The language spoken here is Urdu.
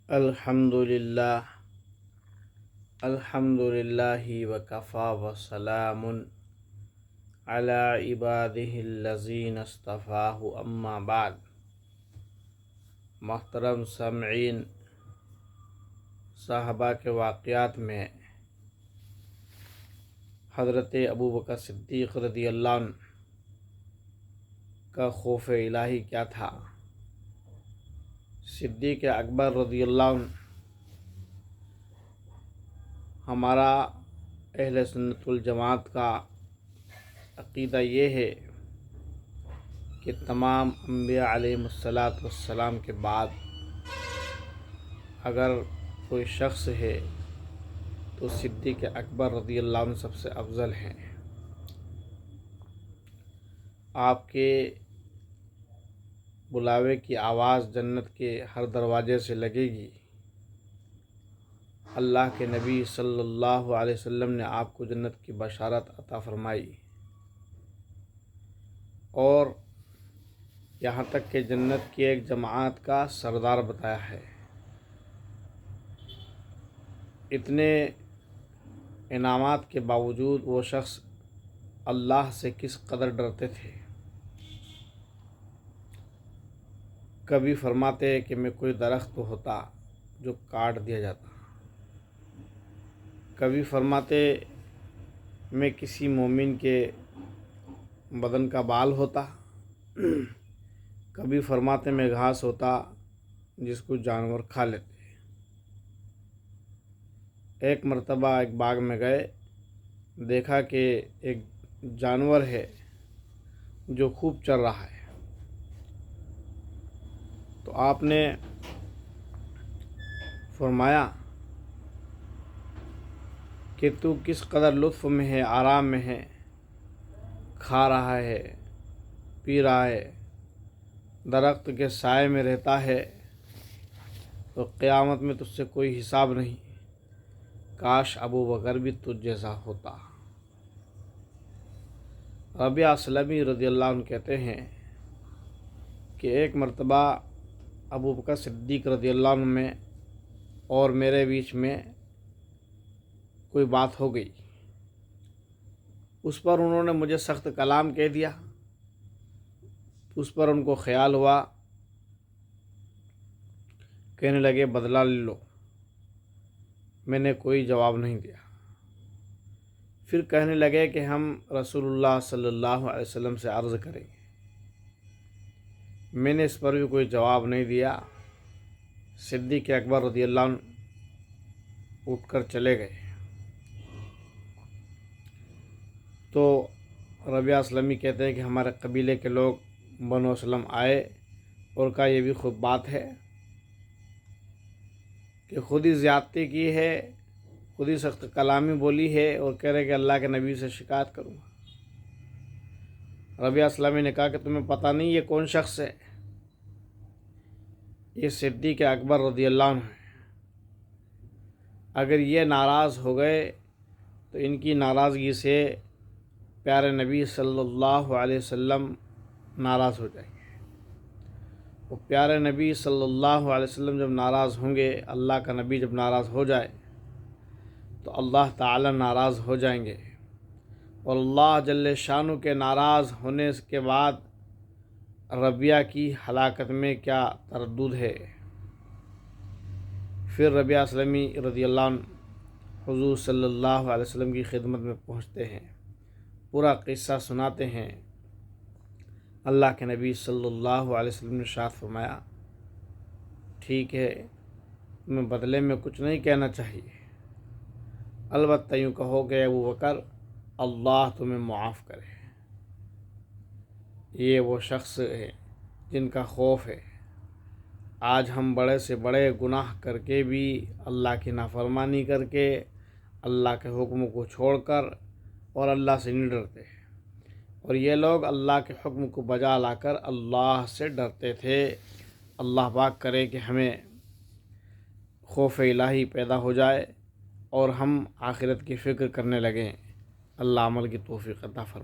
الحمد للہ وکفا وسلام علی عبادہ الذین اصطفاہ اما بعد۔ محترم سامعین، صحابہ کے واقعات میں حضرت ابوبکر صدیق رضی اللہ عنہ کا خوف الہی کیا تھا؟ صدیق اکبر رضی اللہ عنہ، ہمارا اہل سنت والجماعت کا عقیدہ یہ ہے کہ تمام انبیاء علیہ السلام کے بعد اگر کوئی شخص ہے تو صدیق اکبر رضی اللہ عنہ سب سے افضل ہیں۔ آپ کے بلاوے کی آواز جنت کے ہر دروازے سے لگے گی۔ اللہ کے نبی صلی اللہ علیہ وسلم نے آپ کو جنت کی بشارت عطا فرمائی، اور یہاں تک کہ جنت کی ایک جماعت کا سردار بتایا ہے۔ اتنے انعامات کے باوجود وہ شخص اللہ سے کس قدر ڈرتے تھے۔ کبھی فرماتے کہ میں کوئی درخت ہوتا جو کاٹ دیا جاتا، کبھی فرماتے میں کسی مومن کے بدن کا بال ہوتا، کبھی فرماتے میں گھاس ہوتا جس کو جانور کھا لیتے۔ ایک مرتبہ ایک باغ میں گئے، دیکھا کہ ایک جانور ہے جو خوب چر رہا ہے، تو آپ نے فرمایا کہ تو کس قدر لطف میں ہے، آرام میں ہے، کھا رہا ہے، پی رہا ہے، درخت کے سائے میں رہتا ہے، تو قیامت میں تجھ سے کوئی حساب نہیں۔ کاش ابوبکر بھی تجھ جیسا ہوتا۔ ربیعہ اسلمی رضی اللہ عنہ کہتے ہیں کہ ایک مرتبہ ابوبکر صدیق رضی اللہ عنہ میں اور میرے بیچ میں کوئی بات ہو گئی، اس پر انہوں نے مجھے سخت کلام کہہ دیا۔ اس پر ان کو خیال ہوا، کہنے لگے بدلہ لے لو۔ میں نے کوئی جواب نہیں دیا۔ پھر کہنے لگے کہ ہم رسول اللہ صلی اللہ علیہ وسلم سے عرض کریں گے۔ میں نے اس پر بھی کوئی جواب نہیں دیا۔ صدیق اکبر رضی اللہ عنہ اٹھ کر چلے گئے، تو ربیعہ اسلمی کہتے ہیں کہ ہمارے قبیلے کے لوگ بنو اسلم آئے اور کہا یہ بھی خود بات ہے کہ خود ہی زیادتی کی ہے، خود ہی سخت کلامی بولی ہے، اور کہہ رہے کہ اللہ کے نبی سے شکایت کروں گا۔ ربیعہ اسلامی نے کہا کہ تمہیں پتہ نہیں یہ کون شخص ہے؟ یہ صدیق اکبر رضی اللہ عنہ ہے۔ اگر یہ ناراض ہو گئے تو ان کی ناراضگی سے پیارے نبی صلی اللہ علیہ وسلم ناراض ہو جائیں گے۔ وہ پیارے نبی صلی اللہ علیہ وسلم جب ناراض ہوں گے، اللہ کا نبی جب ناراض ہو جائے تو اللہ تعالی ناراض ہو جائیں گے، اور اللہ جل شانہ کے ناراض ہونے کے بعد ربیعہ کی ہلاکت میں کیا تردد ہے۔ پھر ربیعہ اسلمی رضی اللہ عنہ حضور صلی اللہ علیہ وسلم کی خدمت میں پہنچتے ہیں، پورا قصہ سناتے ہیں۔ اللہ کے نبی صلی اللہ علیہ وسلم نے ارشاد فرمایا، ٹھیک ہے، تمہیں بدلے میں کچھ نہیں کہنا چاہیے، البتہ یوں کہو کہ ابوبکر اللہ تمہیں معاف کرے۔ یہ وہ شخص ہے جن کا خوف ہے۔ آج ہم بڑے سے بڑے گناہ کر کے بھی، اللہ کی نافرمانی کر کے، اللہ کے حکم کو چھوڑ کر اور اللہ سے نہیں ڈرتے، اور یہ لوگ اللہ کے حکم کو بجا لا کر اللہ سے ڈرتے تھے۔ اللہ پاک کرے کہ ہمیں خوف الہی پیدا ہو جائے اور ہم آخرت کی فکر کرنے لگیں۔ اللہ عمل کی توفیق عطا فرمائے۔